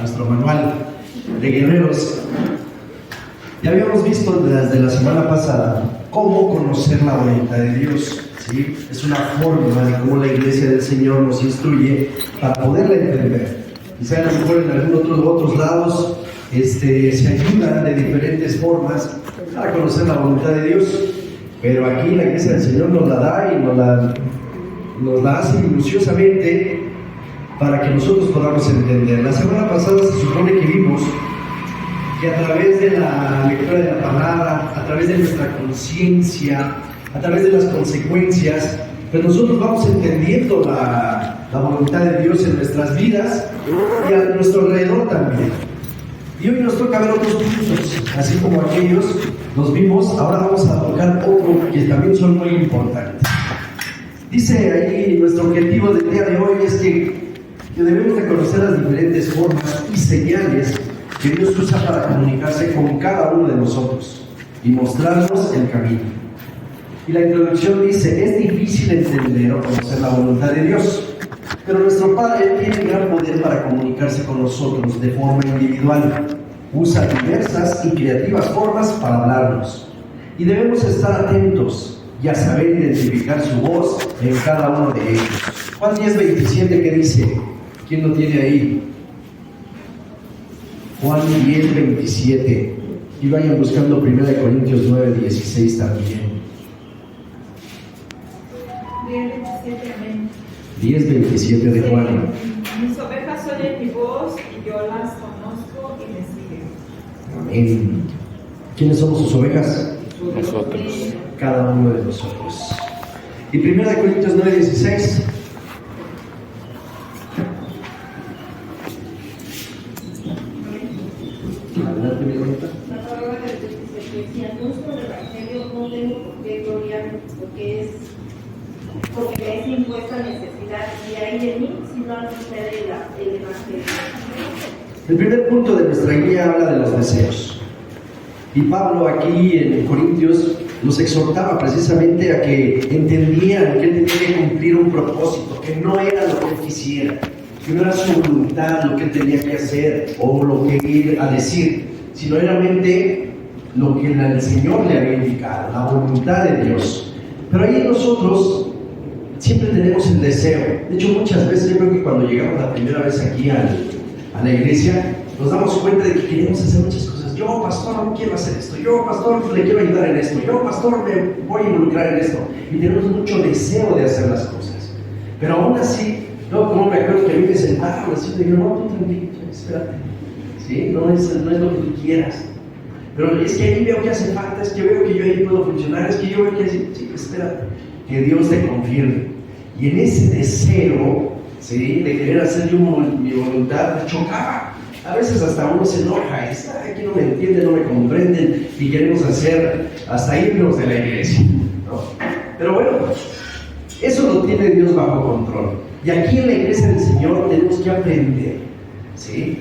nuestro manual de guerreros. Ya habíamos visto desde la semana pasada cómo conocer la voluntad de Dios, ¿sí? Es una forma de cómo la iglesia del Señor nos instruye para poderla entender. Quizá a lo mejor en otros lados se ayudan de diferentes formas para conocer la voluntad de Dios, pero aquí la iglesia del Señor nos la da y nos la hace minuciosamente para que nosotros podamos entender. La semana pasada se supone que vimos que a través de la lectura de la palabra, a través de nuestra conciencia, a través de las consecuencias, pues nosotros vamos entendiendo la voluntad de Dios en nuestras vidas y a nuestro alrededor también. Y hoy nos toca ver otros puntos, así como aquellos los vimos. Ahora vamos a tocar otro que también son muy importantes. Dice ahí, nuestro objetivo del día de hoy es que debemos de conocer las diferentes formas y señales que Dios usa para comunicarse con cada uno de nosotros y mostrarnos el camino. Y la introducción dice: es difícil entender o conocer la voluntad de Dios, pero nuestro Padre tiene gran poder para comunicarse con nosotros de forma individual. Usa diversas y creativas formas para hablarnos, y debemos estar atentos y a saber identificar su voz en cada uno de ellos. Juan 10:27, ¿qué dice? ¿Quién lo tiene ahí? Juan 10:27. Y vayan buscando 1 Corintios 9:16 también. 10:27 de Juan. Mis ovejas oyen mi voz y yo las conozco y me siguen. Amén. ¿Quiénes somos sus ovejas? Nosotros. Cada uno de nosotros. Y 1 Corintios 9:16. Adelante, mi hermanita. La palabra de Dios dice que si anuncio el evangelio no tengo por qué gloriarme, porque me es impuesta necesidad, y hay de mí si no anunciar el evangelio. El primer punto de nuestra guía habla de los deseos. Y Pablo aquí en Corintios nos exhortaba precisamente a que entendieran que él tenía que cumplir un propósito, que no era lo que él quisiera, que no era su voluntad lo que él tenía que hacer o lo que iba a decir, sino realmente lo que el Señor le había indicado, la voluntad de Dios. Pero ahí nosotros siempre tenemos el deseo. De hecho, muchas veces yo creo que cuando llegamos la primera vez aquí a la iglesia, nos damos cuenta de que queremos hacer muchas cosas. Yo, pastor, quiero hacer esto. Yo, pastor, le quiero ayudar en esto. Yo, pastor, me voy a involucrar en esto. Y tenemos mucho deseo de hacer las cosas. Pero aún así, como me acuerdo que a mí me sentaron así, y digo, no, tú tranquilo, espérate. ¿Sí? No es lo que tú quieras. Pero es que ahí veo que hace falta, es que veo que yo ahí puedo funcionar, es que yo veo que sí, espérate. Que Dios te confirme. Y en ese deseo, ¿sí?, de querer hacer yo mi voluntad, chocaba. A veces hasta uno se enoja, aquí no me entienden, no me comprenden, y queremos hacer hasta irnos de la iglesia, ¿no? Pero bueno, eso lo tiene Dios bajo control. Y aquí en la iglesia del Señor tenemos que aprender, ¿sí?,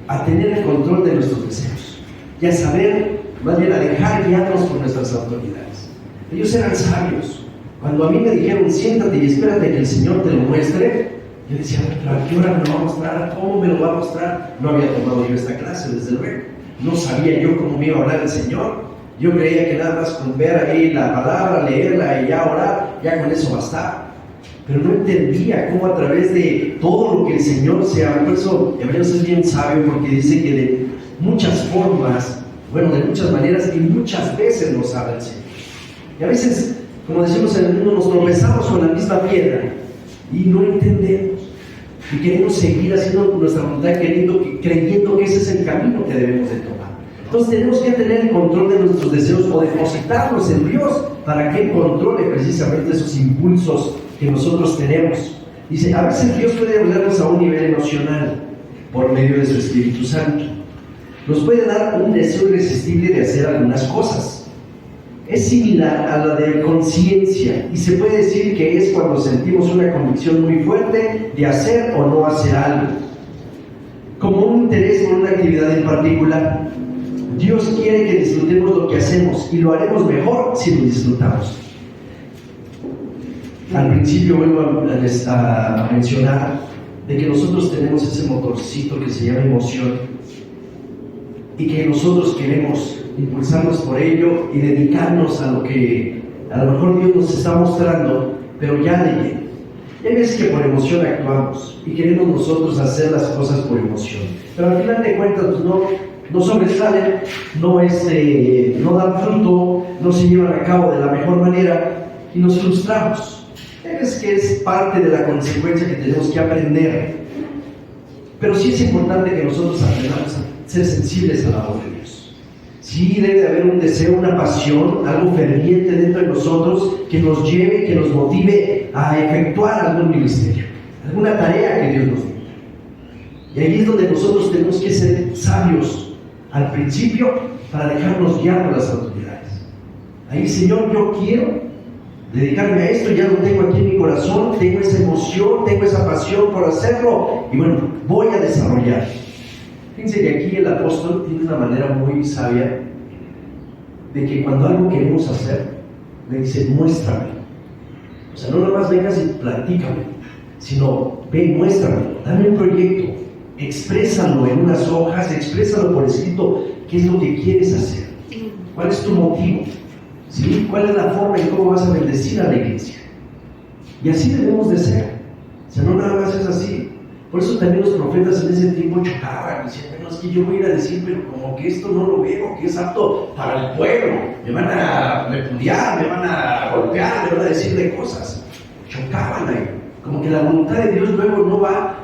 a tener el control de nuestros deseos y a saber, más bien a dejar guiarnos por nuestras autoridades. Ellos eran sabios. Cuando a mí me dijeron, siéntate y espérate que el Señor te lo muestre, yo decía, ¿pero a qué hora me lo va a mostrar? ¿Cómo me lo va a mostrar? No había tomado yo esta clase, desde luego. No sabía yo cómo me iba a hablar el Señor. Yo creía que nada más con ver ahí la palabra, leerla y ya orar, ya con eso bastaba. Pero no entendía cómo a través de todo lo que el Señor se ha... Por eso Hebreos es bien sabio, porque dice que de muchas formas, de muchas maneras y muchas veces nos habla el Señor. Y a veces, como decimos en el mundo, nos tropezamos con la misma piedra y no entendemos. Y queremos seguir haciendo nuestra voluntad, creyendo que ese es el camino que debemos de tomar. Entonces tenemos que tener el control de nuestros deseos o depositarlos en Dios para que Él controle precisamente esos impulsos que nosotros tenemos. Dice, a veces Dios puede hablarnos a un nivel emocional por medio de su Espíritu Santo. Nos puede dar un deseo irresistible de hacer algunas cosas. Es similar a la de conciencia y se puede decir que es cuando sentimos una convicción muy fuerte de hacer o no hacer algo, como un interés por una actividad en particular. Dios quiere que disfrutemos lo que hacemos y lo haremos mejor si lo disfrutamos. Al principio vuelvo a mencionar de que nosotros tenemos ese motorcito que se llama emoción y que nosotros queremos impulsarnos por ello y dedicarnos a lo que a lo mejor Dios nos está mostrando, pero ya de lleno. Hay veces que por emoción actuamos y queremos nosotros hacer las cosas por emoción, pero al final de cuentas pues no sobresalen, no dan fruto, no se llevan a cabo de la mejor manera y nos frustramos. Hay veces que es parte de la consecuencia que tenemos que aprender, pero sí es importante que nosotros aprendamos a ser sensibles a la voz de Dios. Sí debe haber un deseo, una pasión, algo ferviente dentro de nosotros que nos lleve, que nos motive a efectuar algún ministerio, alguna tarea que Dios nos dé. Y ahí es donde nosotros tenemos que ser sabios al principio para dejarnos guiar por las autoridades. Ahí, Señor, yo quiero dedicarme a esto, ya lo tengo aquí en mi corazón, tengo esa emoción, tengo esa pasión por hacerlo, y bueno, voy a desarrollar. Fíjense que aquí el apóstol tiene una manera muy sabia de que cuando algo queremos hacer, le dice, muéstrame. O sea, no nomás vengas y platícame, sino ven, muéstrame, dame un proyecto, exprésalo en unas hojas, exprésalo por escrito, qué es lo que quieres hacer, cuál es tu motivo, ¿sí? ¿Cuál es la forma y cómo vas a bendecir a la iglesia? Y así debemos de ser. O sea, no nada más es así. Por eso también los profetas en ese tiempo chocaban, decían, bueno, es que yo voy a ir a decir, pero como que esto no lo veo, que es apto para el pueblo, me van a repudiar, me van a golpear, me van a decir de cosas. Chocaban ahí, como que la voluntad de Dios luego no va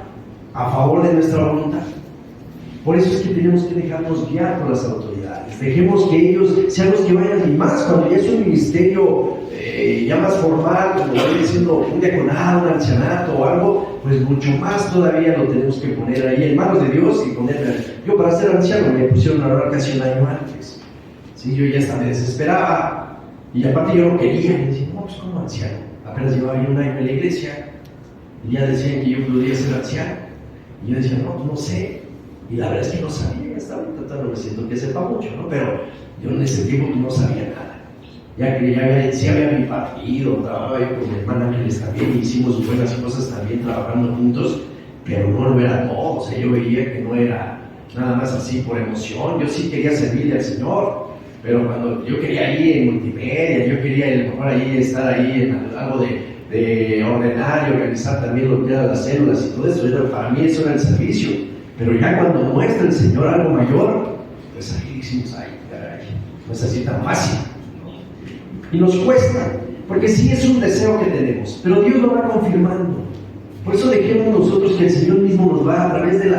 a favor de nuestra voluntad. Por eso es que tenemos que dejarnos guiar por las autoridades, dejemos que ellos sean los que vayan, y más cuando ya es un ministerio ya más formal, como vaya diciendo un diaconado, un ancianato o algo, pues mucho más todavía lo tenemos que poner ahí en manos de Dios y ponerme. Yo para ser anciano me pusieron a orar casi un año antes, ¿sí? Yo ya hasta me desesperaba y aparte yo no quería, y decía, no, pues como anciano, apenas llevaba yo un año en la iglesia y ya decían que yo podía ser anciano y yo decía, no, pues no sé. Y la verdad es que no sabía, hasta ahorita todavía me siento que sepa mucho, ¿no? Pero yo en ese tiempo no sabía nada. Ya que ya había mi partido, trabajaba yo con mi hermana Ángeles también, hicimos buenas cosas también trabajando juntos, pero no lo era todo. O sea, yo veía que no era nada más así por emoción. Yo sí quería servirle al Señor, pero cuando yo quería ir en multimedia, yo quería a lo mejor ahí estar ahí en algo de ordenar y organizar también lo que eran las células y todo eso, para mí eso era el servicio. Pero ya cuando muestra el Señor algo mayor, pues ahí decimos, ay, caray, no es así tan fácil. Y nos cuesta, porque sí es un deseo que tenemos, pero Dios lo va confirmando. Por eso dejemos nosotros que el Señor mismo nos va a través de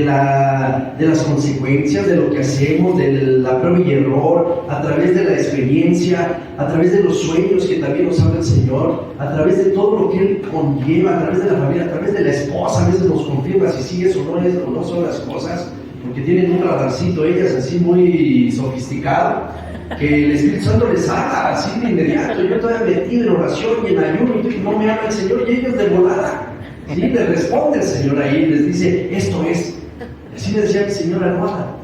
las consecuencias de lo que hacemos, de la prueba y error, a través de la experiencia, a través de los sueños que también nos habla el Señor, a través de todo lo que Él conlleva, a través de la familia, a través de la esposa. A veces nos confirma si sí es o no son las cosas, porque tienen un radarcito ellas así muy sofisticado, que el Espíritu Santo les habla así de inmediato. Yo todavía metido en oración y en ayuno y no me habla el Señor, y ellos de volada, ¿sí? Les responde el Señor ahí, les dice, esto es. Así me decía mi señora Armada,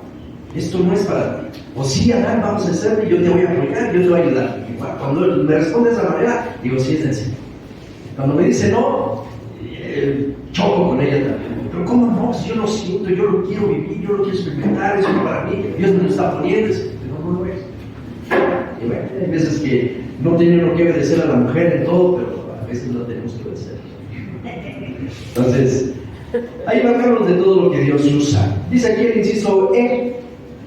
esto no es para ti. O sí, Adán, vamos a hacerlo y yo te voy a apoyar, yo te voy a ayudar. Y cuando me responde de esa manera, digo, sí, es del Señor. Cuando me dice no, choco con ella también. Pero ¿cómo no? Si yo lo siento, yo lo quiero vivir, yo lo quiero experimentar, eso es para mí, Dios me lo está poniendo, pero no lo es. Y bueno, hay veces que no tiene uno que obedecer a la mujer en todo, pero a veces no tenemos que obedecer. Entonces, ahí marcamos de todo lo que Dios usa. Dice aquí el inciso E,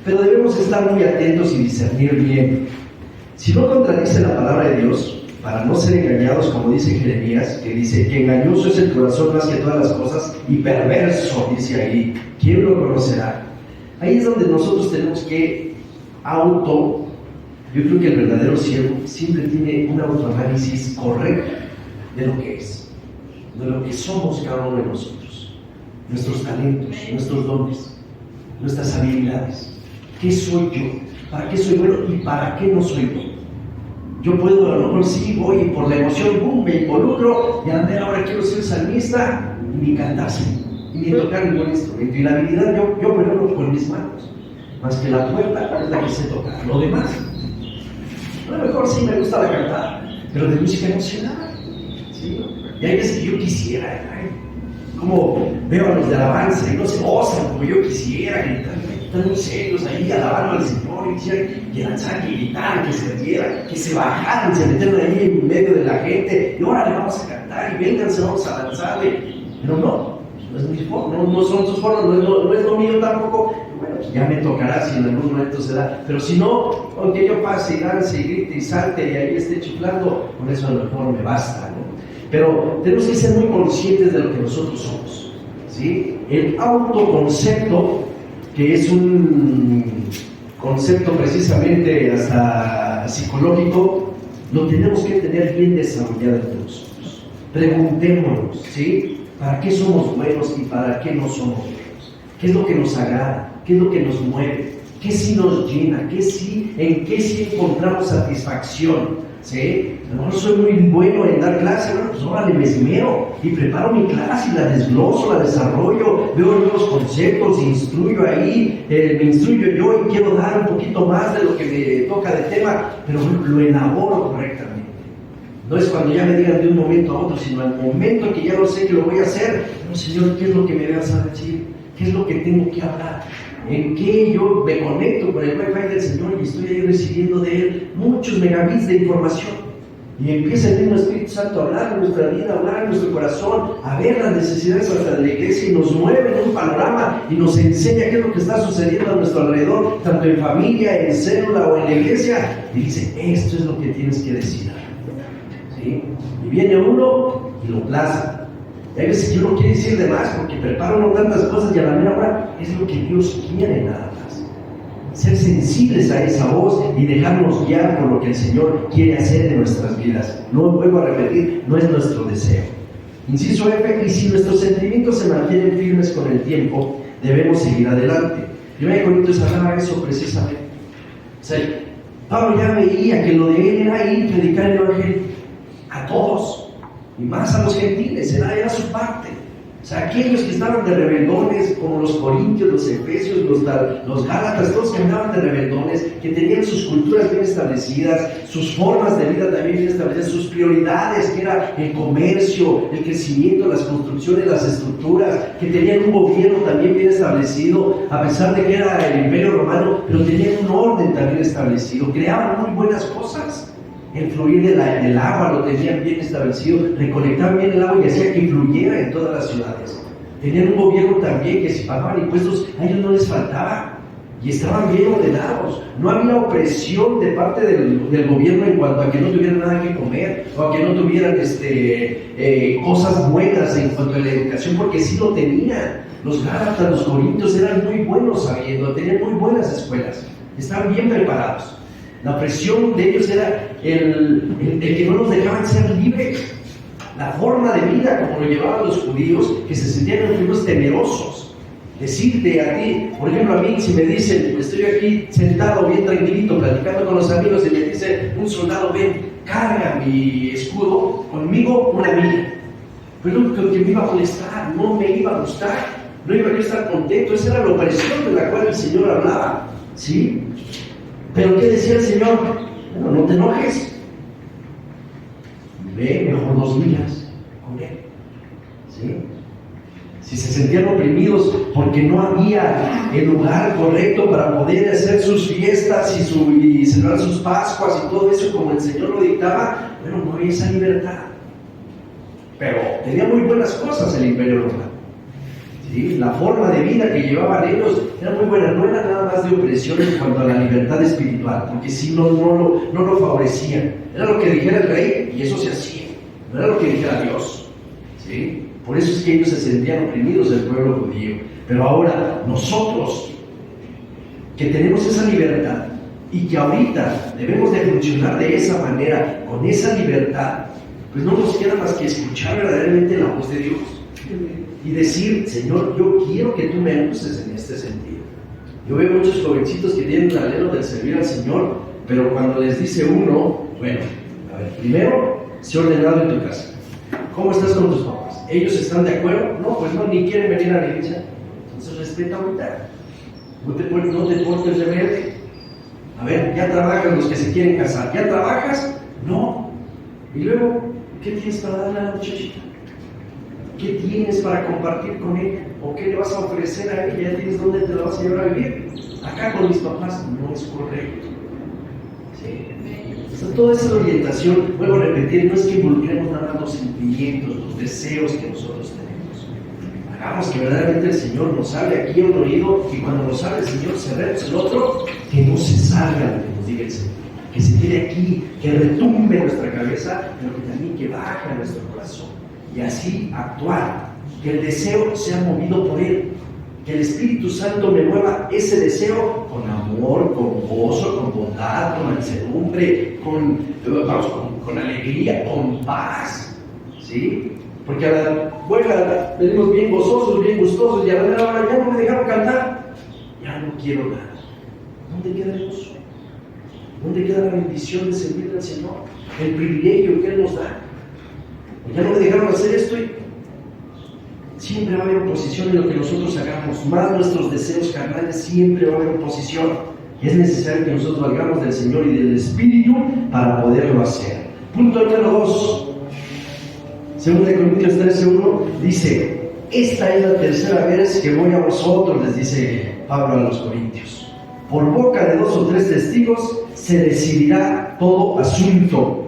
pero debemos estar muy atentos y discernir bien. Si no contradice la palabra de Dios, para no ser engañados, como dice Jeremías, que dice que engañoso es el corazón más que todas las cosas y perverso, dice ahí, ¿quién lo conocerá? Ahí es donde nosotros tenemos que yo creo que el verdadero siervo siempre tiene un autoanálisis correcto de lo que es, de lo que somos cada uno de nosotros, nuestros talentos, nuestros dones, nuestras habilidades. ¿Qué soy yo? ¿Para qué soy bueno y para qué no soy bueno? Yo puedo, a lo mejor sí, voy y por la emoción, boom, me involucro y a ver, ahora quiero ser salmista y ni cantarse, y ni tocar ningún instrumento. Y la habilidad yo primero con mis manos, más que la puerta es la que sé tocar. Lo demás, a lo mejor sí me gusta la cantada, pero de música emocional, ¿sí? Y hay veces que yo quisiera, como veo a los de alabanza y no se gozan como yo quisiera, que están muy serios ahí alabando al Señor y quisieran que lanzaran, que gritaran, que se rieran, que se bajaran, se metieran ahí en medio de la gente y ahora le vamos a cantar y vénganse, vamos a lanzarle. Pero no es mi forma, no son sus formas, no es lo mío tampoco. Bueno, pues ya me tocará si en algún momento se da, pero si no, aunque yo pase y lance y grite y salte y ahí esté chiflando, con eso a lo mejor me basta, ¿no? Pero tenemos que ser muy conscientes de lo que nosotros somos, ¿sí? El autoconcepto, que es un concepto precisamente hasta psicológico, lo tenemos que tener bien desarrollado entre nosotros. Preguntémonos, ¿sí? ¿Para qué somos buenos y para qué no somos buenos? ¿Qué es lo que nos agrada? ¿Qué es lo que nos mueve? ¿Qué sí nos llena? ¿En qué sí encontramos satisfacción? ¿Sí? A lo mejor soy muy bueno en dar clase, bueno, pues órale, me esmero y preparo mi clase y la desgloso, la desarrollo, veo nuevos conceptos, instruyo ahí, me instruyo yo y quiero dar un poquito más de lo que me toca de tema, pero lo elaboro correctamente. No es cuando ya me digan de un momento a otro, sino al momento que ya lo sé que lo voy a hacer, no, Señor, ¿qué es lo que me vas a decir? ¿Qué es lo que tengo que hablar? ¿En qué yo me conecto con el Wi-Fi del Señor y estoy ahí recibiendo de Él muchos megabits de información? Y empieza el mismo Espíritu Santo a hablar en nuestra vida, a hablar en nuestro corazón, a ver las necesidades hasta de la iglesia y nos mueve en un panorama y nos enseña qué es lo que está sucediendo a nuestro alrededor, tanto en familia, en célula o en la iglesia. Y dice, esto es lo que tienes que decir. ¿Sí? Y viene uno y lo plasma. Y hay veces que uno quiere decir de más porque prepara uno tantas cosas y a la mera hora es lo que Dios quiere nada más. Ser sensibles a esa voz y dejarnos guiar por lo que el Señor quiere hacer en nuestras vidas. No vuelvo a repetir, no es nuestro deseo. Inciso F, y si nuestros sentimientos se mantienen firmes con el tiempo, debemos seguir adelante. 1 Corintios hablaba de eso precisamente. O sea, Pablo ya veía que lo de él era ir y predicar el Evangelio a todos. Y más a los gentiles, era su parte. O sea, aquellos que estaban de rebeldones, como los corintios, los efesios, los gálatas, todos que andaban de rebeldones, que tenían sus culturas bien establecidas, sus formas de vida también bien establecidas, sus prioridades, que era el comercio, el crecimiento, las construcciones, las estructuras, que tenían un gobierno también bien establecido, a pesar de que era el Imperio Romano, pero tenían un orden también establecido, creaban muy buenas cosas. El fluir del agua lo tenían bien establecido, recolectaban bien el agua y hacía que fluyera en todas las ciudades. Tenían un gobierno también que si pagaban impuestos a ellos no les faltaba y estaban bien ordenados. No había opresión de parte del gobierno en cuanto a que no tuvieran nada que comer o a que no tuvieran cosas buenas en cuanto a la educación, porque sí lo tenían. Los gálatas, los corintios eran muy buenos sabiendo, tenían muy buenas escuelas, estaban bien preparados. La presión de ellos era el que no nos dejaban ser libres. La forma de vida como lo llevaban los judíos, que se sentían unos temerosos. Decirte a ti, por ejemplo a mí, si me dicen, estoy aquí sentado bien tranquilito, platicando con los amigos y me dice un soldado, ven, carga mi escudo, conmigo una milla. Pero lo que me iba a molestar, no me iba a gustar, no iba a estar contento. Esa era la opresión de la cual el Señor hablaba, ¿sí? Pero ¿qué decía el Señor? Bueno, no te enojes. Ve mejor 2 millas con Él. ¿Sí? Si se sentían oprimidos porque no había el lugar correcto para poder hacer sus fiestas y celebrar sus Pascuas y todo eso como el Señor lo dictaba, bueno, no había esa libertad. Pero tenía muy buenas cosas el Imperio Romano. ¿Sí? La forma de vida que llevaban ellos era muy buena, no era nada más de opresión en cuanto a la libertad espiritual, porque si no lo favorecían. Era lo que dijera el rey y eso se hacía, no era lo que dijera Dios. ¿Sí? Por eso es que ellos se sentían oprimidos del pueblo judío. Pero ahora nosotros, que tenemos esa libertad y que ahorita debemos de funcionar de esa manera, con esa libertad, pues no nos queda más que escuchar verdaderamente la voz de Dios y decir, Señor, yo quiero que tú me uses en este sentido. Yo veo muchos jovencitos que tienen el anhelo de servir al Señor, pero cuando les dice uno, bueno, a ver, primero, sé ordenado en tu casa. ¿Cómo estás con tus papás? ¿Ellos están de acuerdo? No, pues no, ni quieren venir a la iglesia. Entonces respeta ahorita. No te portes rebelde. A ver, ya trabajan los que se quieren casar. ¿Ya trabajas? No. Y luego, ¿qué tienes para darle a la muchachita? ¿Qué tienes para compartir con ella? ¿O qué le vas a ofrecer a ella? ¿Ya tienes dónde te la vas a llevar a vivir? Acá con mis papás no es correcto. ¿Sí? O sea, toda esa orientación, vuelvo a repetir, no es que involucremos nada más los sentimientos, los deseos que nosotros tenemos. Hagamos que verdaderamente el Señor nos hable aquí a un oído, y cuando nos hable el Señor cerremos el otro, que no se salga lo que nos diga el Señor, que se quede aquí, que retumbe en nuestra cabeza, pero que también que baje a nuestro corazón, y así actuar, que el deseo sea movido por Él, que el Espíritu Santo me mueva ese deseo con amor, con gozo, con bondad, con mansedumbre, con alegría, con paz, ¿sí? Porque a la buena venimos bien gozosos, bien gustosos, y a la hora ya no me dejaron cantar, ya no quiero nada. ¿Dónde queda el gozo? ¿Dónde queda la bendición de servir al Señor? El privilegio que Él nos da. Ya no me dejaron hacer esto, y siempre va a haber oposición en lo que nosotros hagamos, más nuestros deseos carnales, siempre va a haber oposición. Y es necesario que nosotros valgamos del Señor y del Espíritu para poderlo hacer. Punto número 2. 2 Corintios 13:1 dice: esta es la tercera vez que voy a vosotros, les dice Pablo a los Corintios. Por boca de 2 o 3 testigos se decidirá todo asunto.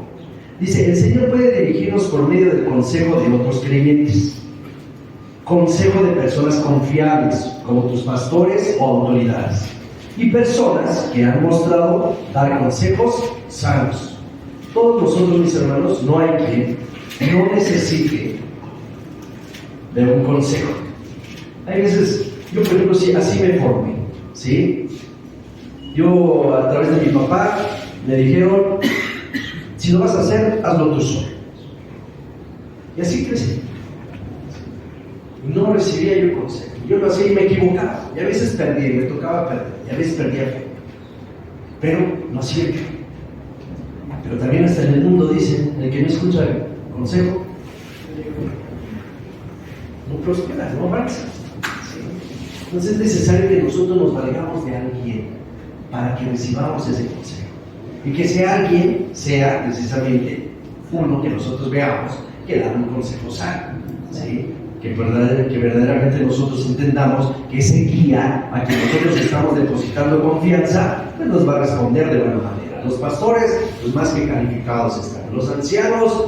Dice, el Señor puede dirigirnos por medio del consejo de otros creyentes, consejo de personas confiables, como tus pastores o autoridades, y personas que han mostrado dar consejos sanos. Todos nosotros, mis hermanos, no hay quien no necesite de un consejo. Hay veces, yo por ejemplo, así me formé, ¿sí? Yo, a través de mi papá, me dijeron: si lo vas a hacer, hazlo tú solo. Y así crecí. No recibía yo consejo. Yo lo hacía y me equivocaba. Y a veces perdía, me tocaba perder. Y a veces perdía fe. Pero no hacía yo. Pero también hasta en el mundo dicen: el que no escucha el consejo no prospera, no avanza. ¿Sí? Entonces es necesario que nosotros nos valgamos de alguien para que recibamos ese consejo. Y que ese alguien sea precisamente uno que nosotros veamos que da un consejo sano, ¿sí? Que verdaderamente nosotros entendamos que ese guía a quien nosotros estamos depositando confianza, pues nos va a responder de buena manera. Los pastores, los más que calificados están. Los ancianos,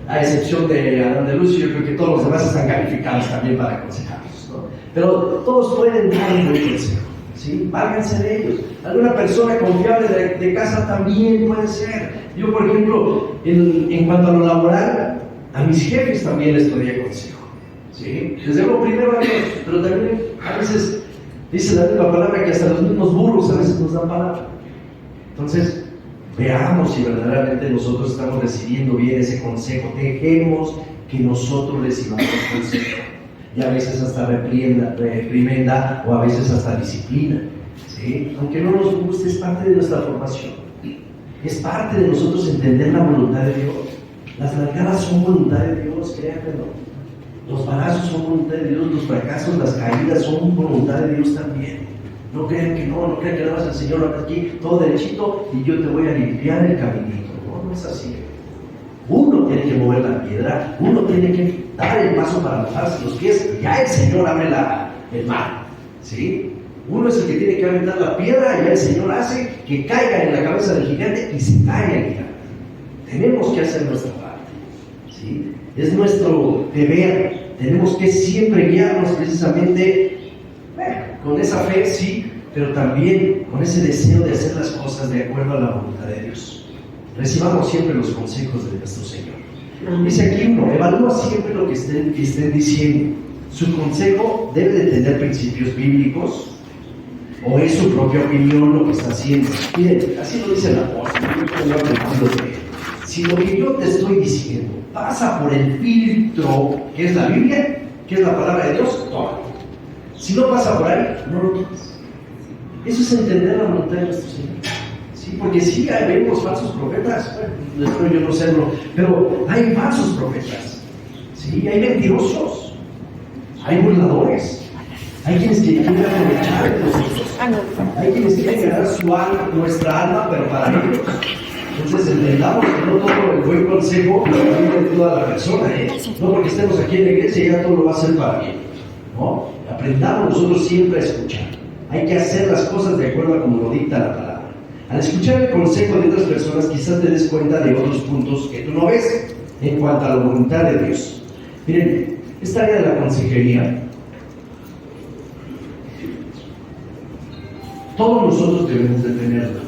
a excepción de Adán de Lucio, yo creo que todos los demás están calificados también para aconsejarnos, ¿no? Pero todos pueden dar un buen consejo, ¿sí? Válganse de ellos. Alguna persona confiable de casa también puede ser. Yo, por ejemplo, en cuanto a lo laboral, a mis jefes también les pedía consejo, ¿sí? Les debo primero a Dios, pero también a veces dice la misma palabra que hasta los mismos burros a veces nos dan palabra. Entonces, veamos si verdaderamente nosotros estamos recibiendo bien ese consejo. Dejemos que nosotros recibamos consejo. Y a veces hasta reprimenda o a veces hasta disciplina, ¿sí? Aunque no nos guste, es parte de nuestra formación. Es parte de nosotros entender la voluntad de Dios. Las nalgadas son voluntad de Dios, créanmelo. Los balazos son voluntad de Dios, los fracasos, las caídas son voluntad de Dios también. No crean que no crean que nada más el Señor va aquí todo derechito y yo te voy a limpiar el caminito. No es así. Uno tiene que mover la piedra, uno tiene que dar el paso para mojarse los pies, y ya el Señor abre el mar, ¿sí? Uno es el que tiene que aventar la piedra, y ya el Señor hace que caiga en la cabeza del gigante y se caiga el gigante. Tenemos que hacer nuestra parte, ¿sí? Es nuestro deber. Tenemos que siempre guiarnos precisamente con esa fe, sí, pero también con ese deseo de hacer las cosas de acuerdo a la voluntad de Dios. Recibamos siempre los consejos de nuestro Señor. Dice aquí uno: evalúa siempre lo que estén diciendo. Su consejo debe de tener principios bíblicos, o es su propia opinión lo que está haciendo. Miren, así lo dice el apóstol. Si lo que yo te estoy diciendo pasa por el filtro que es la Biblia, que es la palabra de Dios, toma. Si no pasa por ahí, no lo tomes. Eso es entender la voluntad de nuestro Señor. ¿Sí? Porque sí, vemos falsos profetas. Bueno, espero yo no serlo, pero hay falsos profetas. ¿Sí? Hay mentirosos. Hay burladores. Hay quienes quieren aprovechar de nosotros. Hay quienes quieren ganar nuestra alma, pero para ellos. Entonces entendamos que no todo el buen consejo viene de toda la persona, no porque estemos aquí en la iglesia ya todo lo va a hacer para bien, ¿no? Aprendamos nosotros siempre a escuchar. Hay que hacer las cosas de acuerdo a como lo dicta la palabra. Al escuchar el consejo de otras personas quizás te des cuenta de otros puntos que tú no ves en cuanto a la voluntad de Dios. Miren, esta área de la consejería, todos nosotros debemos de tenerla.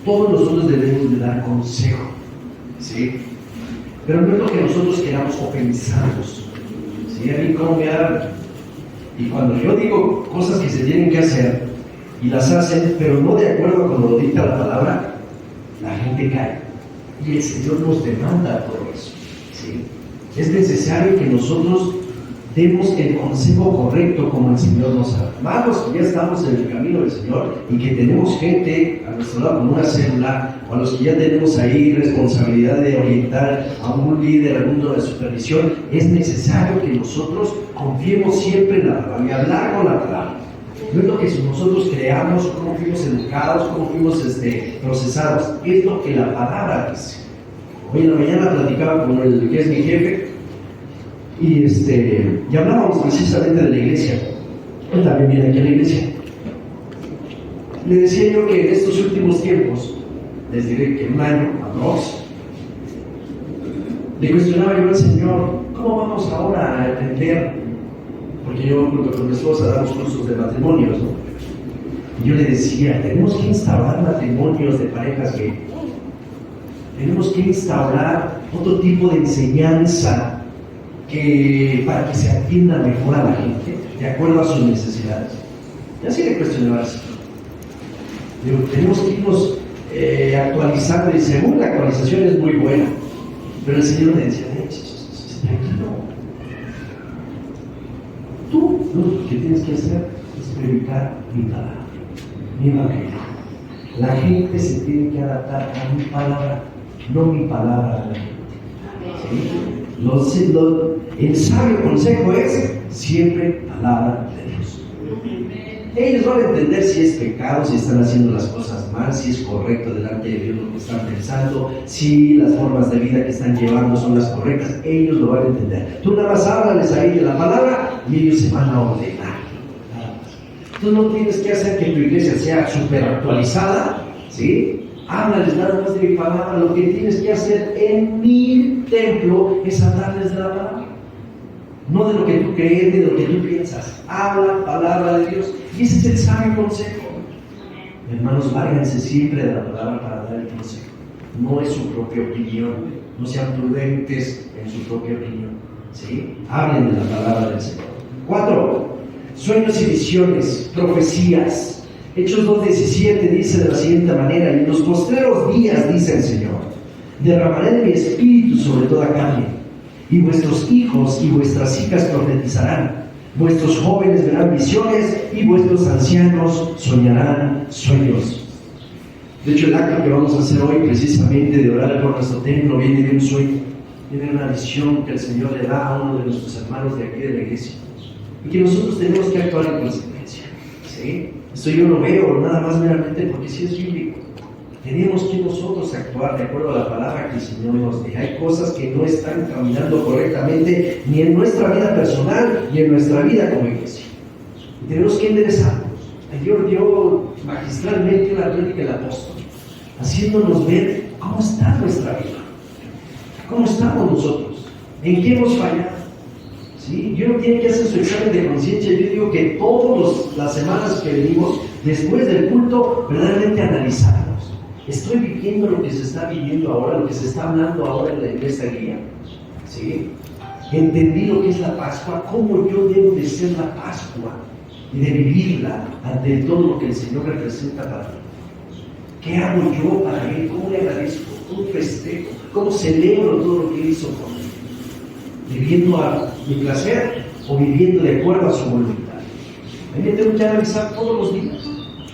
Todos nosotros debemos de dar consejo, ¿sí? Pero no es lo que nosotros queramos o pensamos, ¿sí? A mí cómo me hablan. Y cuando yo digo cosas que se tienen que hacer y las hacen, pero no de acuerdo a como lo dicta la palabra, la gente cae. Y el Señor nos demanda todo eso, ¿sí? Es necesario que nosotros demos el consejo correcto como el Señor nos habla. Más los que ya estamos en el camino del Señor y que tenemos gente a nuestro lado como una célula, o a los que ya tenemos ahí responsabilidad de orientar a un líder, a un mundo de supervisión, es necesario que nosotros confiemos siempre en la palabra y hablar con la palabra. No es lo que nosotros creamos, cómo fuimos educados, cómo fuimos procesados, es lo que la palabra dice. Hoy en la mañana platicaba con el que es mi jefe y hablábamos precisamente de la iglesia. Él también viene aquí a la iglesia. Le decía yo que en estos últimos tiempos, les diré que un año, a dos, le cuestionaba yo al Señor, ¿cómo vamos ahora a entender? Porque yo junto con mi esposa damos cursos de matrimonios, ¿no? Y yo le decía, tenemos que instaurar matrimonios de parejas gay. Tenemos que instaurar otro tipo de enseñanza para que se atienda mejor a la gente, de acuerdo a sus necesidades. Y así le cuestionaba al Señor. Digo, tenemos que irnos actualizando, y según la actualización es muy buena, pero el Señor me decía, tranquilo, tú lo que tienes que hacer es predicar mi palabra, mi evangelio. La gente se tiene que adaptar a mi palabra, no mi palabra a la gente. ¿Sí? El sabio consejo es siempre palabra de Dios. Ellos van a entender si es pecado, si están haciendo las cosas mal, si es correcto delante de Dios lo que están pensando, si las formas de vida que están llevando son las correctas. Ellos lo van a entender. Tú nada más háblales ahí de la palabra y ellos se van a ordenar. Tú no tienes que hacer que tu iglesia sea súper actualizada, ¿sí? Háblales nada más de mi palabra. Lo que tienes que hacer en mi templo es hablarles de la palabra. No de lo que tú crees, de lo que tú piensas. Habla palabra de Dios. Y ese es el sabio consejo. Hermanos, válganse siempre de la palabra para dar el consejo. No es su propia opinión. No sean prudentes en su propia opinión, ¿sí? Hablen de la palabra del Señor. 4. Sueños y visiones, profecías. Hechos 2:17 dice de la siguiente manera: y en los postreros días, dice el Señor, derramaré de mi espíritu sobre toda carne, y vuestros hijos y vuestras hijas profetizarán, vuestros jóvenes verán visiones, y vuestros ancianos soñarán sueños. De hecho, el acto que vamos a hacer hoy, precisamente de orar por nuestro templo, viene de un sueño, viene de una visión que el Señor le da a uno de nuestros hermanos de aquí de la iglesia, y que nosotros tenemos que actuar en consecuencia, ¿sí? Esto yo lo veo nada más meramente porque sí es bíblico. Tenemos que nosotros actuar de acuerdo a la palabra que el Señor nos deja. Hay cosas que no están caminando correctamente ni en nuestra vida personal ni en nuestra vida como iglesia. Y tenemos que enderezarnos. Ayer dio magistralmente una plática del apóstol, haciéndonos ver cómo está nuestra vida, cómo estamos nosotros, en qué hemos fallado. ¿Sí? Y uno tiene que hacer su examen de conciencia. Yo digo que todas las semanas que venimos, después del culto, verdaderamente analizarnos. ¿Estoy viviendo lo que se está viviendo ahora, lo que se está hablando ahora en esta guía? ¿Sí? Entendí lo que es la Pascua, cómo yo debo de ser la Pascua y de vivirla ante todo lo que el Señor representa para mí. ¿Qué hago yo para Él? ¿Cómo le agradezco? ¿Cómo festejo? ¿Cómo celebro todo lo que Él hizo por mí? ¿Viviendo a mi placer o viviendo de acuerdo a su voluntad? Hay que tengo que analizar todos los días,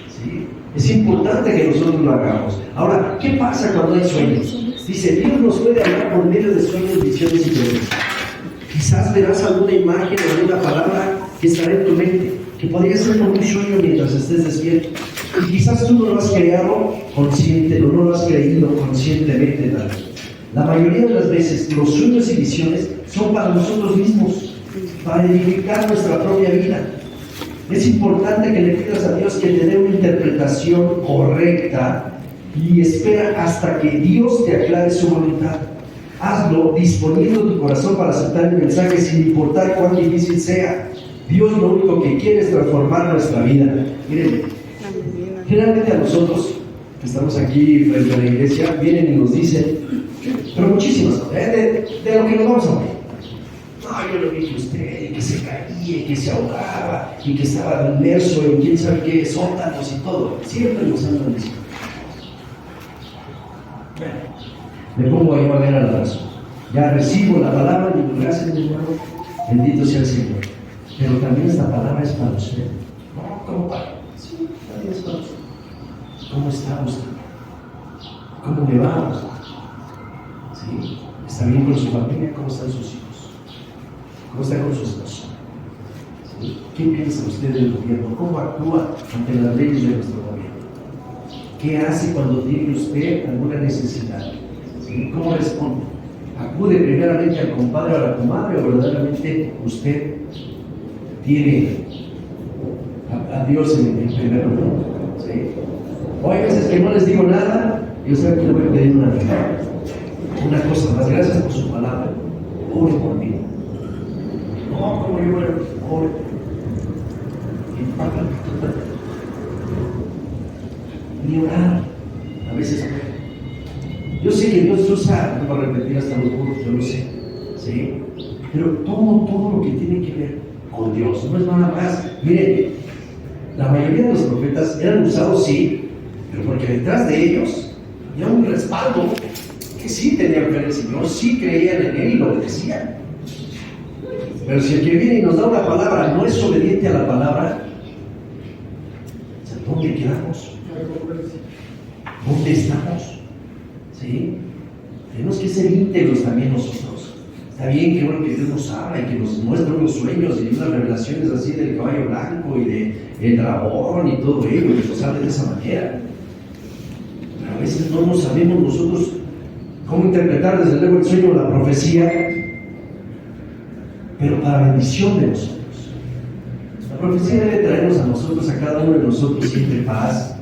¿sí? Es importante que nosotros lo hagamos. Ahora, ¿qué pasa cuando hay sueños? Dice, Dios nos puede hablar por medio de sueños, visiones y profecías. Quizás verás alguna imagen o alguna palabra que estará en tu mente, que podría ser como un sueño mientras estés despierto. Y quizás tú no lo has creado consciente o no lo has creído conscientemente tal vez. La mayoría de las veces los sueños y visiones son para nosotros mismos, para edificar nuestra propia vida. Es importante que le pidas a Dios que te dé una interpretación correcta y espera hasta que Dios te aclare su voluntad. Hazlo disponiendo tu corazón para aceptar el mensaje sin importar cuán difícil sea. Dios lo único que quiere es transformar nuestra vida. Miren, generalmente a nosotros que estamos aquí frente a la iglesia vienen y nos dicen, pero muchísimas cosas, de lo que nos vamos a morir. No, yo lo vi que usted, y que se caía, y que se ahogaba, y que estaba inmerso en quién sabe qué sótanos y todo. Siempre nos andan diciendo. Me pongo ahí a ver al brazo. Ya recibo la palabra y digo, gracias, mi hermano, bendito sea el Señor. Pero también esta palabra es para usted. No, ¿cómo para? Sí, también es para usted. ¿Cómo está usted? ¿Cómo le va a usted? ¿Sí? ¿Está bien con su familia? ¿Cómo están sus hijos? ¿Cómo está con su esposo? ¿Sí? ¿Qué piensa usted del gobierno? ¿Cómo actúa ante las leyes de nuestro gobierno? ¿Qué hace cuando tiene usted alguna necesidad? ¿Sí? ¿Cómo responde? ¿Acude primeramente al compadre o a la comadre o verdaderamente usted tiene a Dios en primer lugar? ¿Sí? O hay veces que no les digo nada y usted que le voy a pedir una cosa más. Gracias por su palabra. Ore por mí. No, como yo ore. Ni orar. A veces yo sé que Dios usa, no para repetir hasta los burros, yo lo sé, ¿sí? Pero todo lo que tiene que ver con Dios, no es nada más. Miren, la mayoría de los profetas eran usados, sí, pero porque detrás de ellos había un respaldo que sí tenían fe en el Señor, sí creían en Él y lo decían. Pero si el que viene y nos da una palabra no es obediente a la palabra, ¿dónde quedamos? ¿Dónde estamos? ¿Sí? Tenemos que ser íntegros también nosotros. Está bien que, bueno, que Dios nos habla y que nos muestra unos sueños y unas revelaciones así del caballo blanco y del dragón y todo ello, y nos habla de esa manera. Pero a veces no sabemos nosotros cómo interpretar desde luego el sueño o la profecía, pero para bendición de nosotros. La profecía debe traernos a nosotros, a cada uno de nosotros, siempre paz.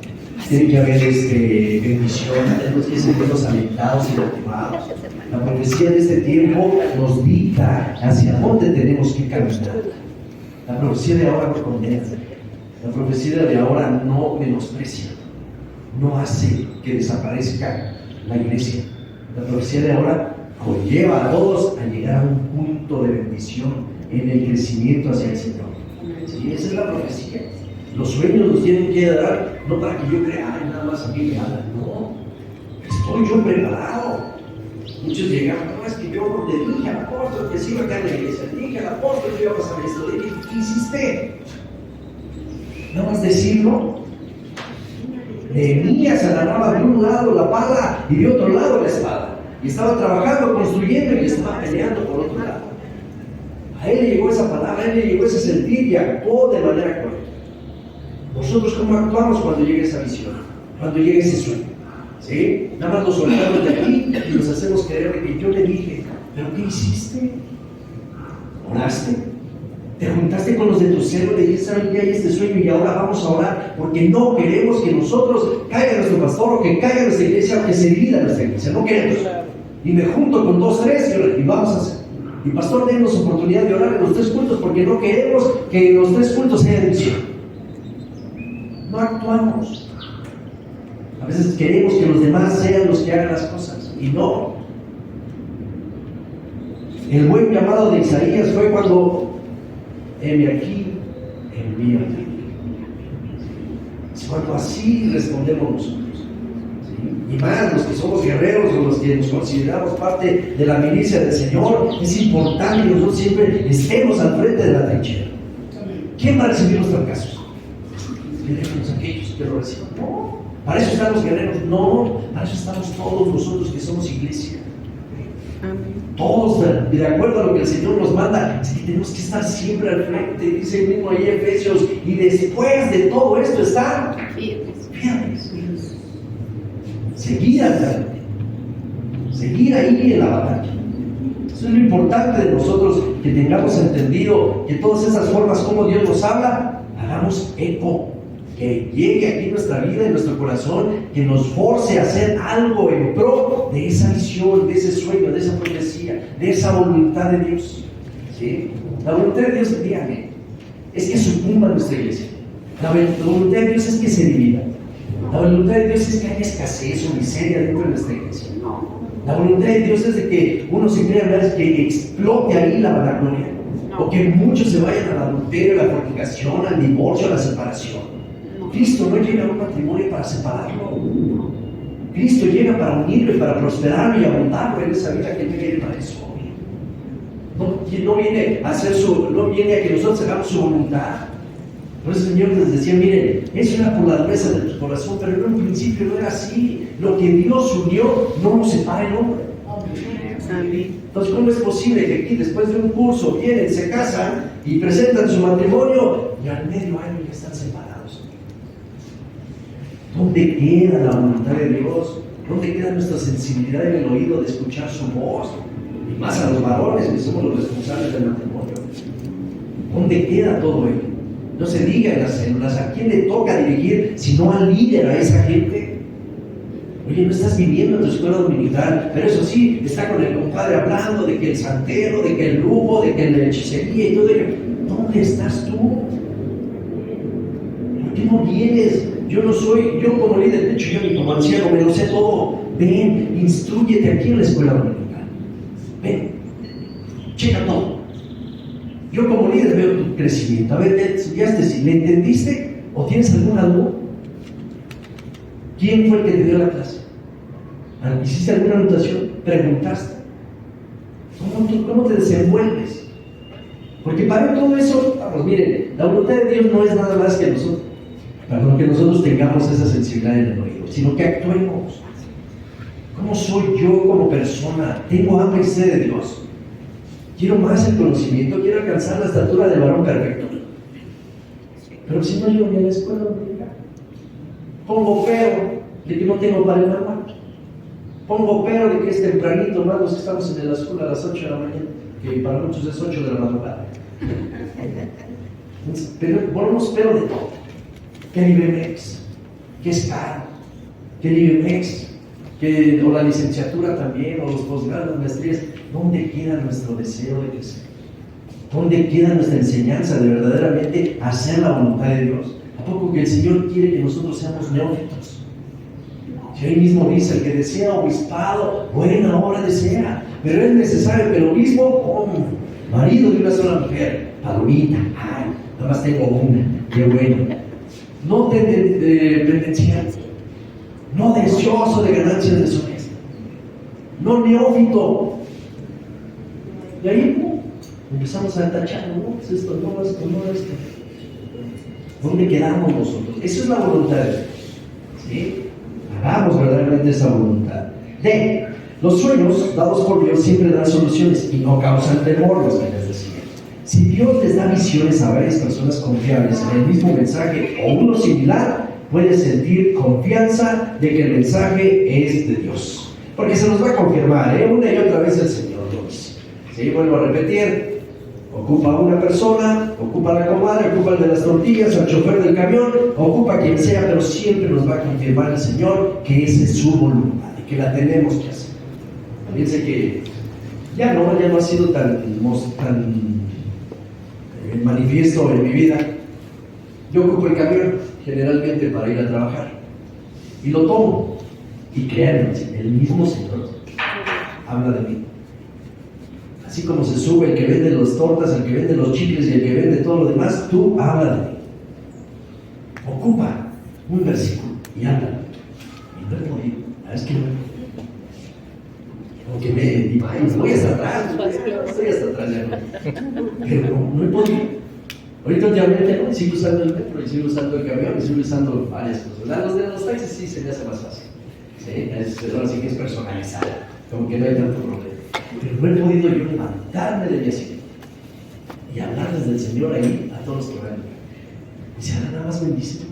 Tiene que haber bendición, tenemos que sentirnos alentados y motivados. La profecía de este tiempo nos dicta hacia dónde tenemos que caminar. La profecía de ahora no condena. La profecía de ahora no menosprecia. No hace que desaparezca la iglesia. La profecía de ahora conlleva a todos a llegar a un punto de bendición en el crecimiento hacia el Señor. ¿Sí? Esa es la profecía. Los sueños los tienen que dar, no para que yo crea, ay, nada más a mí me hablan. No, estoy yo preparado. Muchos llegaban, no, es que yo le dije al apóstol que se iba acá en la iglesia, le dije al apóstol que iba a pasar esto, le dije, ¿qué hiciste? Nada más decirlo. Nehemías agarraba de un lado la pala y de otro lado la espada. Y estaba trabajando, construyendo y estaba peleando por otro lado. A él le llegó esa palabra, a él le llegó ese sentir y actuó de manera correcta. Nosotros, ¿cómo actuamos cuando llega esa visión? Cuando llega ese sueño. ¿Sí? Nada más nos soltamos de aquí y nos hacemos creer que yo le dije, ¿pero qué hiciste? ¿Oraste? ¿Te juntaste con los de tu celo? Le dijiste, ¿saben qué hay este sueño? Y ahora vamos a orar porque no queremos que nosotros caiga nuestro pastor o que caiga nuestra iglesia o que se divida nuestra iglesia. No queremos. Y me junto con 2, 3 y vamos a hacer. Y pastor, denos oportunidad de orar en los 3 cultos porque no queremos que en los 3 cultos haya división. No actuamos. A veces queremos que los demás sean los que hagan las cosas y no. El buen llamado de Isaías fue cuando heme aquí, envíame. Es cuando así respondemos nosotros. ¿Sí? Y más los que somos guerreros o los que nos consideramos parte de la milicia del Señor, es importante que nosotros siempre estemos al frente de la trinchera. ¿Quién va a recibir los fracasos? Queremos aquellos que lo reciban. No, para eso están los guerreros. No, para eso estamos todos nosotros que somos iglesia. Todos de acuerdo a lo que el Señor nos manda. Es que tenemos que estar siempre al frente. Dice el mismo ahí Efesios. Y después de todo esto están firmes. Seguir adelante. Seguir ahí en la batalla. Eso es lo importante de nosotros, que tengamos entendido que todas esas formas como Dios nos habla, hagamos eco, que llegue aquí nuestra vida, en nuestro corazón, que nos force a hacer algo en pro de esa visión, de ese sueño, de esa profecía, de esa voluntad de Dios. ¿Sí? La voluntad de Dios, díganme, es que sucumba nuestra iglesia. La voluntad de Dios es que se divida. La voluntad de Dios es que haya escasez o miseria dentro de nuestra iglesia. La voluntad de Dios es de que uno se crea más, que explote ahí la vanagloria, o que muchos se vayan al adulterio, a la fornicación, al divorcio, a la separación. Cristo no llega a un matrimonio para separarlo. Cristo llega para unirlo y para prosperarlo y abundarlo en esa vida que Él quiere para eso. No viene a hacer no viene a que nosotros hagamos su voluntad. Por eso el Señor les decía, miren, eso era por la dureza de tu corazón, pero en un principio no era así. Lo que Dios unió no lo separa el hombre. Entonces, ¿cómo es posible que aquí, después de un curso, vienen, se casan y presentan su matrimonio y al medio año ya están separados? ¿Dónde queda la voluntad de Dios? ¿Dónde queda nuestra sensibilidad en el oído de escuchar su voz? Y más a los varones, que somos los responsables del matrimonio. ¿Dónde queda todo ello? No se diga en las células, ¿a quién le toca dirigir sino al líder, a esa gente? Oye, no estás viviendo en tu escuela dominical, pero eso sí, está con el compadre hablando de que el santero, de que el brujo, de que la hechicería y todo ello. ¿Dónde estás tú? ¿Por qué no vienes? Yo como líder, de hecho yo como anciano me lo sé todo. Ven, instrúyete aquí en la escuela dominical. Ven, checa todo. Yo como líder veo tu crecimiento. A ver, ¿le entendiste? ¿O tienes alguna duda? ¿Quién fue el que te dio la clase? ¿Hiciste alguna anotación? ¿Preguntaste? ¿Cómo te desenvuelves? Porque para todo eso, vamos, miren, la voluntad de Dios no es nada más que nosotros tengamos esa sensibilidad en el oído, sino que actuemos. ¿Cómo soy yo como persona? ¿Tengo hambre y sed de Dios? Quiero más el conocimiento, quiero alcanzar la estatura del varón perfecto. Pero si no llego ni a la escuela dominical, pongo pero de que no tengo para el manual. Pongo pero de que es tempranito, más los que estamos en la escuela a las 8 de la mañana, que para muchos es 8 de la madrugada. Pero ponemos pero de todo. Que el IBMX, que es caro, que el IBMX, o la licenciatura también, o los posgrados, maestrías. ¿Dónde queda nuestro deseo de crecer? ¿Dónde queda nuestra enseñanza de verdaderamente hacer la voluntad de Dios? ¿A poco que el Señor quiere que nosotros seamos neófitos? Si ahí mismo dice, el que desea obispado, buena obra desea, pero es necesario que el obispo, marido de una sola mujer, palomita, ay, nada más tengo una, qué bueno. No pendencial, no deseoso de ganancias deshonestas, no neófito. Y ahí empezamos a tachar, no, es esto, no, esto, no, esto. ¿Dónde quedamos nosotros? Esa es la voluntad de Dios. ¿Sí? Hagamos verdaderamente esa voluntad. Los sueños dados por Dios siempre dan soluciones y no causan temor, los que les decía. Si Dios les da visiones a varias personas confiables en el mismo mensaje o uno similar, puedes sentir confianza de que el mensaje es de Dios. Porque se nos va a confirmar, una y otra vez el Señor lo dice. ¿Sí? Vuelvo a repetir, ocupa a una persona, ocupa a la comadre, ocupa al de las tortillas, al chofer del camión, ocupa a quien sea, pero siempre nos va a confirmar el Señor que esa es su voluntad y que la tenemos que hacer. Fíjense que ya no ha sido tan manifiesto en mi vida. Yo ocupo el camión generalmente para ir a trabajar y lo tomo, y créanme, el mismo Señor habla de mí. Así como se sube el que vende las tortas, el que vende los chicles y el que vende todo lo demás, tú habla de mí. Ocupa un versículo y habla. Y no he podido. Es que no he podido. Aunque me voy hasta atrás, estoy hasta atrás ya no. Pero no he podido. Ahorita últimamente sigo usando el metro, y sigo usando el camión, y sigo usando varias cosas. Los de los taxis sí se me hace más fácil. ¿Sí? Ahora sí que es personalizado, como que no hay tanto problema. Pero no he podido yo levantarme de mi asiento y hablarles del Señor ahí a todos los que van. Y se hará nada más bendísimo.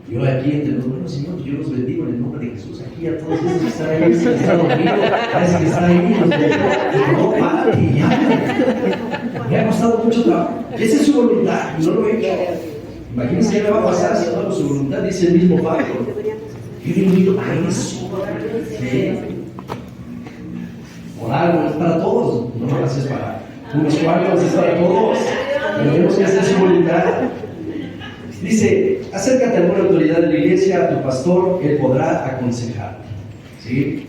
Yo aquí entre los buenos señores, yo los bendigo en el nombre de Jesús. Aquí a todos esos que están ahí, ese que está conmigo, a ese que está ahí, los bendigo. No, padre, ya. Me ha costado mucho trabajo. Esa es su voluntad, y no lo he hecho. Imagínense qué me va a pasar si no hago su voluntad, dice el mismo Pablo. Yo digo, ay, eso. Sí. Por algo, es para todos. No más es para unos cuantos, es para todos. Tenemos que hacer su voluntad. Dice, acércate a alguna autoridad de la iglesia, a tu pastor, él podrá aconsejarte. ¿Sí?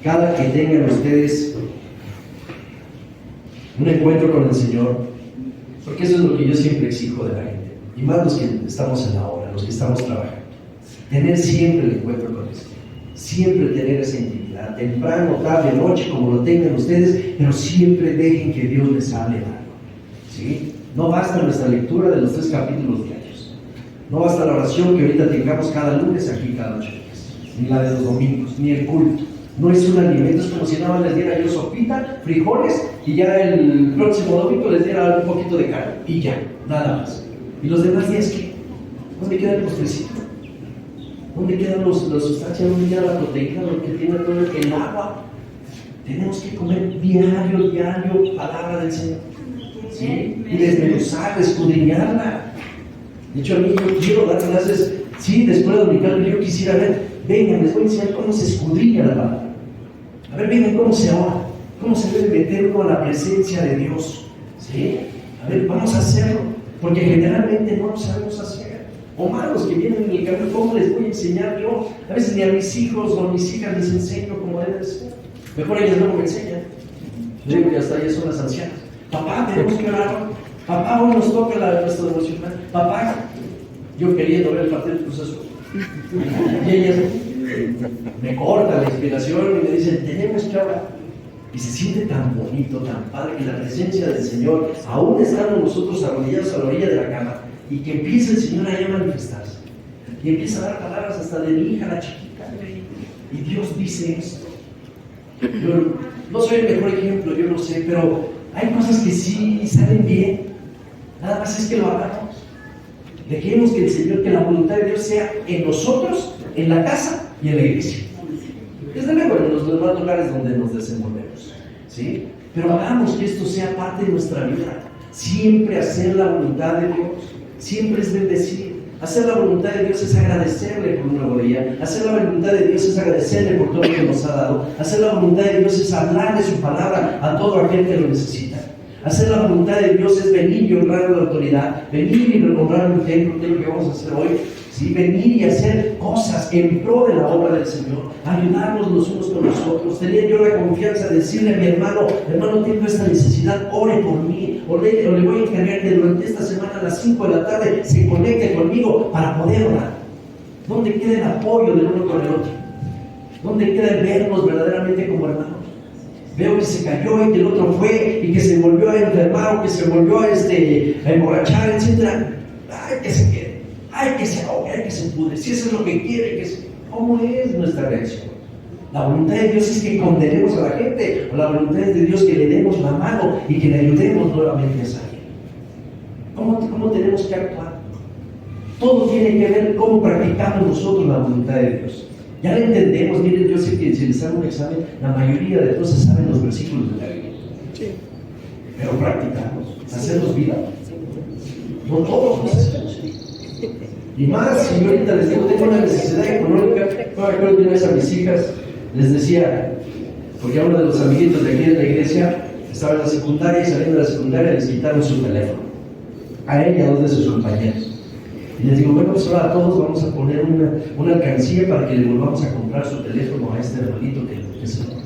Cada que tengan ustedes un encuentro con el Señor, porque eso es lo que yo siempre exijo de la gente, y más los que estamos en la obra, los que estamos trabajando, tener siempre el encuentro con el Señor, siempre tener esa intimidad, temprano, tarde, noche, como lo tengan ustedes, pero siempre dejen que Dios les hable algo. ¿Sí? No basta nuestra lectura de los 3 capítulos diarios. No basta la oración que ahorita tengamos cada lunes aquí, cada 8 días. Ni la de los domingos, ni el culto. No es un alimento, es como si nada más les diera yo sopita, frijoles, y ya el próximo domingo les diera un poquito de carne. Y ya, nada más. ¿Y los demás días qué? ¿Dónde queda el postrecito? ¿Dónde quedan los sustancias? ¿Dónde queda la proteína? ¿Dónde tiene todo el agua? Tenemos que comer diario palabra del Señor. ¿Sí? Y desmenuzar, escudriñarla. De hecho, a mí yo quiero dar clases, sí, después de dominical, yo quisiera ver, vengan, les voy a enseñar cómo se escudriña la palabra. A ver, vengan cómo se ora, cómo se debe meter uno a la presencia de Dios. ¿Sí? A ver, vamos a hacerlo, porque generalmente no lo sabemos hacer. O malos que vienen en el camino, ¿cómo les voy a enseñar yo? A veces ni a mis hijos o a mis hijas les enseño como debe ser. Mejor ellas luego me enseñan. Yo digo que hasta ellas son las ancianas. Papá, tenemos que orar. Papá, hoy nos toca nuestra devocional. Papá, yo queriendo ver el partido de Cruz Azul. Y ellas me cortan la inspiración y me dicen, tenemos que orar. Y se siente tan bonito, tan padre, que la presencia del Señor, aún estando nosotros arrodillados a la orilla de la cama, y que empiece el Señor ahí a manifestarse. Y empieza a dar palabras hasta de mi hija, la chiquita. Y Dios dice esto. Yo no soy el mejor ejemplo, yo lo sé, pero hay cosas que sí salen bien. Nada más es que lo hagamos. Dejemos que el Señor, que la voluntad de Dios sea en nosotros, en la casa y en la iglesia. Desde luego en los demás lugares donde nos desenvolvemos. ¿Sí? Pero hagamos que esto sea parte de nuestra vida. Siempre hacer la voluntad de Dios. Siempre es bendecir. Hacer la voluntad de Dios es agradecerle por un nuevo día. Hacer la voluntad de Dios es agradecerle por todo lo que nos ha dado. Hacer la voluntad de Dios es hablar de su palabra a todo aquel que lo necesita. Hacer la voluntad de Dios es venir y honrar la autoridad, venir y honrar el templo, que es lo que vamos a hacer hoy. ¿Sí? Venir y hacer cosas en pro de la obra del Señor, ayudarnos los unos con los otros. Tenía yo la confianza de decirle a mi hermano, tengo esta necesidad, ore por mí, o le voy a encargar que durante esta semana a las 5 de la tarde se conecte conmigo para poder orar. ¿Dónde queda el apoyo del uno con el otro? ¿Dónde queda el vernos verdaderamente como hermanos? Veo que se cayó y que el otro fue y que se volvió a enfermar o que se volvió a emborrachar, etc. Ay, que se quede, ay, que se ahogue, ay, que se pudre. Si eso es lo que quiere, ¿cómo es nuestra reacción? La voluntad de Dios es que condenemos a la gente, o la voluntad de Dios que le demos la mano y que le ayudemos nuevamente a salir. ¿Cómo tenemos que actuar? Todo tiene que ver cómo practicamos nosotros la voluntad de Dios. Ya lo entendemos. Miren, yo sé que si les hago un examen, la mayoría de todos se saben los versículos de la Biblia. Sí. Pero practicamos, hacerlos vida. No todos los hacemos. Y más, si yo ahorita les digo, tengo una necesidad económica. No me acuerdo de una vez a mis hijas, les decía, porque a uno de los amiguitos de aquí de la iglesia estaba en la secundaria y saliendo de la secundaria les quitaron su teléfono. A ella y a dos de sus compañeros. Y les digo, bueno, pues ahora a todos vamos a poner una alcancía para que le volvamos a comprar su teléfono a este hermanito que se lo da.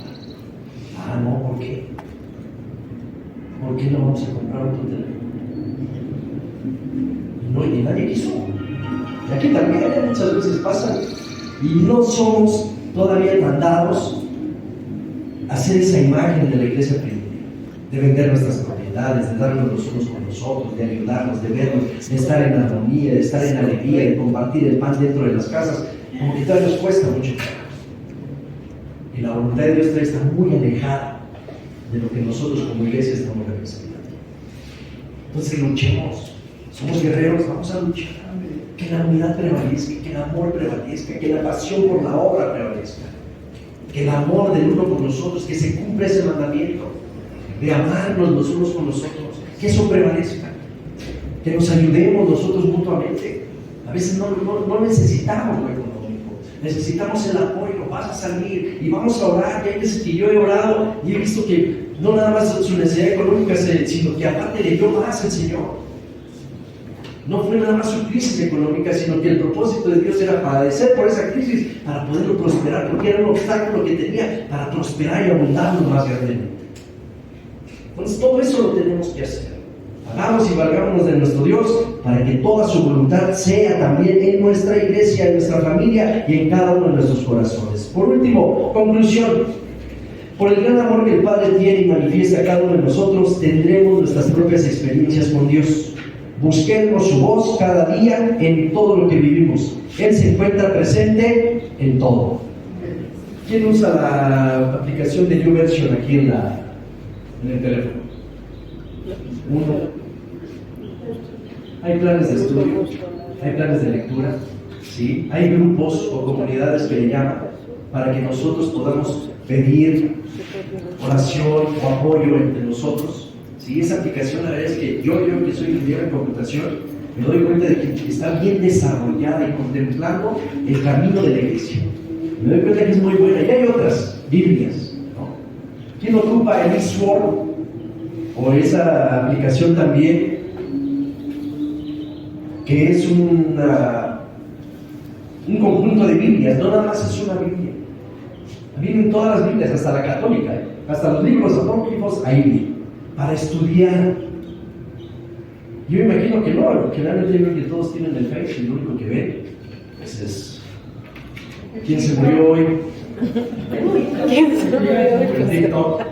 Ah, no, ¿por qué? ¿Por qué no vamos a comprar otro teléfono? No, y nadie quiso. Y aquí también muchas veces pasa. Y no somos todavía mandados a hacer esa imagen de la iglesia primitiva, de vender nuestras propiedades, de darnos los unos con los otros, de ayudarnos, de vernos, de estar en armonía, de estar en alegría, de compartir el pan dentro de las casas. Como que todavía nos cuesta mucho trabajo. Y la voluntad de Dios todavía está muy alejada de lo que nosotros como iglesia estamos representando. Entonces luchemos. Somos guerreros, vamos a luchar. que la unidad prevalezca, que el amor prevalezca, que la pasión por la obra prevalezca, que el amor del uno por nosotros, que se cumpla ese mandamiento de amarnos los unos con los otros, que eso prevalezca, que nos ayudemos nosotros mutuamente. A veces no necesitamos lo económico, necesitamos el apoyo. Vas a salir y vamos a orar. Y hay veces que yo he orado y he visto que no nada más su necesidad económica, sino que aparte le dio más el Señor. No fue nada más su crisis económica, sino que el propósito de Dios era padecer por esa crisis para poderlo prosperar, porque era un obstáculo que tenía para prosperar y abundar más grandemente. Entonces todo eso lo tenemos que hacer. Hagamos y valgámonos de nuestro Dios para que toda su voluntad sea también en nuestra iglesia, en nuestra familia y en cada uno de nuestros corazones. Por último, conclusión. Por el gran amor que el Padre tiene y manifiesta a cada uno de nosotros, tendremos nuestras propias experiencias con Dios. Busquemos su voz cada día en todo lo que vivimos. Él se encuentra presente en todo. ¿Quién usa la aplicación de YouVersion aquí en el teléfono? Uno. Hay planes de estudio, hay planes de lectura, ¿sí? Hay grupos o comunidades que le llaman para que nosotros podamos pedir oración o apoyo entre nosotros. ¿Sí? Esa aplicación, la verdad es que yo que soy ingeniero en computación, me doy cuenta de que está bien desarrollada y contemplando el camino de la iglesia. Me doy cuenta que es muy buena. Y hay otras Biblias, ¿no? ¿Quién ocupa el eSword o esa aplicación también, que es un conjunto de Biblias? No nada más es una Biblia. Vienen todas las Biblias, hasta la católica, hasta los libros apócrifos, ahí vienen, para estudiar. Yo me imagino que no, generalmente yo creo que todos tienen el Face y lo único que ven pues es quién se murió hoy, el TikTok.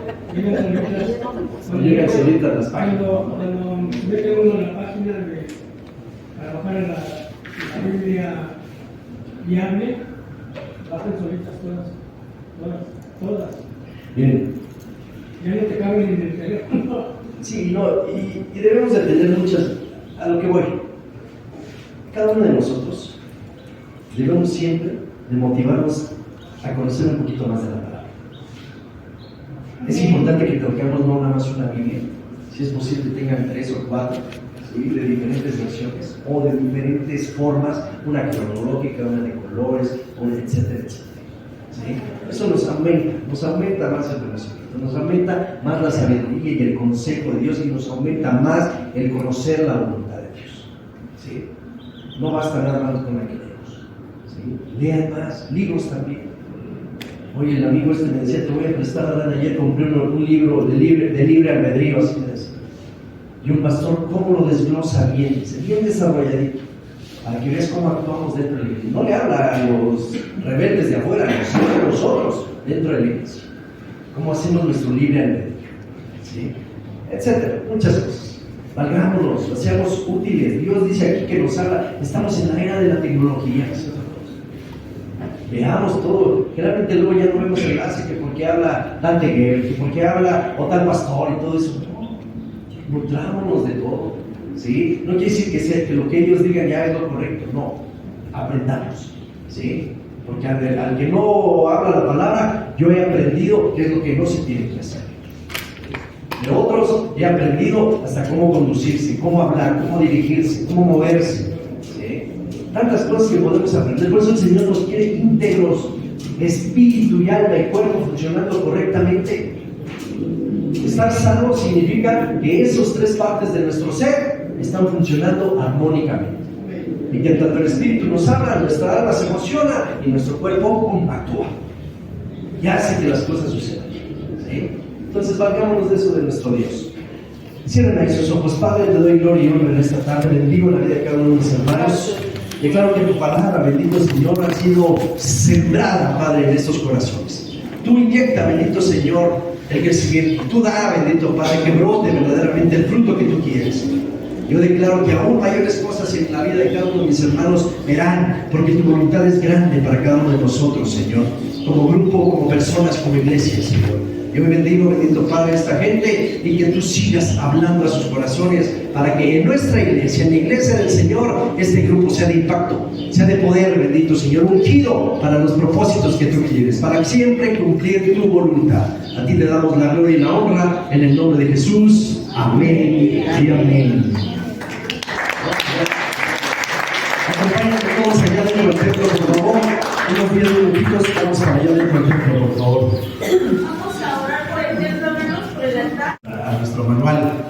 No llegan solitas las páginas. Cuando mete uno en la página para bajar en la Biblia viable, bajan solitas todas. Bien. Ya no te caben en el teléfono. Sí, no, y debemos de entender muchas, a lo que voy. Cada uno de nosotros debemos siempre de motivarnos a conocer un poquito más de la palabra. Es importante que toquemos no nada más una Biblia, si es posible tengan 3 o 4, ¿sí? De diferentes versiones o de diferentes formas, una cronológica, una de colores, una etcétera, etcétera. ¿Sí? Eso nos aumenta más el conocimiento, nos aumenta más la sabiduría y el consejo de Dios, y nos aumenta más el conocer la voluntad de Dios. ¿Sí? No basta nada más con la que leemos. ¿Sí? Lean más, libros también. Oye, el amigo me decía, te voy a prestar, ayer compré un libro de libre albedrío, así me decía. Y un pastor, ¿cómo lo desglosa bien? Dice, bien desarrolladito, para que veas cómo actuamos dentro de la iglesia. No le habla a los rebeldes de afuera, sino a nosotros dentro de la iglesia. ¿Cómo hacemos nuestro libre albedrío? ¿Sí? Etcétera, muchas cosas. Valgámonos, seamos útiles. Dios dice aquí que nos habla, estamos en la era de la tecnología. Veamos todo. Generalmente luego ya no vemos enlace que porque habla tal Teguer, que porque habla o tal pastor y todo eso. No, nutrámonos de todo. ¿Sí? No quiere decir que lo que ellos digan ya es lo correcto. No, aprendamos. ¿Sí? Porque al que no habla la palabra, yo he aprendido qué es lo que no se tiene que hacer. De otros he aprendido hasta cómo conducirse, cómo hablar, cómo dirigirse, cómo moverse. ¿Sí? Tantas cosas que podemos aprender. Por eso el Señor nos quiere íntegros, espíritu y alma y cuerpo funcionando correctamente. Estar salvo significa que esas 3 partes de nuestro ser están funcionando armónicamente. Y que tanto el espíritu nos habla, nuestra alma se emociona y nuestro cuerpo actúa. Y hace que las cosas sucedan. ¿Sí? Entonces, valgámonos de eso de nuestro Dios. Cierren ahí sus ojos. Padre, te doy gloria y honra en esta tarde. Bendigo la vida de cada uno de mis hermanos. Declaro que tu palabra, bendito Señor, ha sido sembrada, Padre, en estos corazones. Tú inyecta, bendito Señor, el crecimiento. Tú da, bendito Padre, que brote verdaderamente el fruto que tú quieres. Yo declaro que aún mayores cosas en la vida de cada uno de mis hermanos verán, porque tu voluntad es grande para cada uno de nosotros, Señor, como grupo, como personas, como iglesia, Señor. Yo me bendigo, bendito Padre, a esta gente y que tú sigas hablando a sus corazones para que en nuestra iglesia, en la iglesia del Señor, este grupo sea de impacto, sea de poder, bendito Señor, ungido para los propósitos que tú quieres, para siempre cumplir tu voluntad. A ti te damos la gloria y la honra en el nombre de Jesús. Amén y amén. Acompáñame todos allá dentro del templo, por favor. Unos 10 minutitos, vamos allá dentro del templo, por favor. Vamos a orar por el templo, hermanos, por el altar. A nuestro manual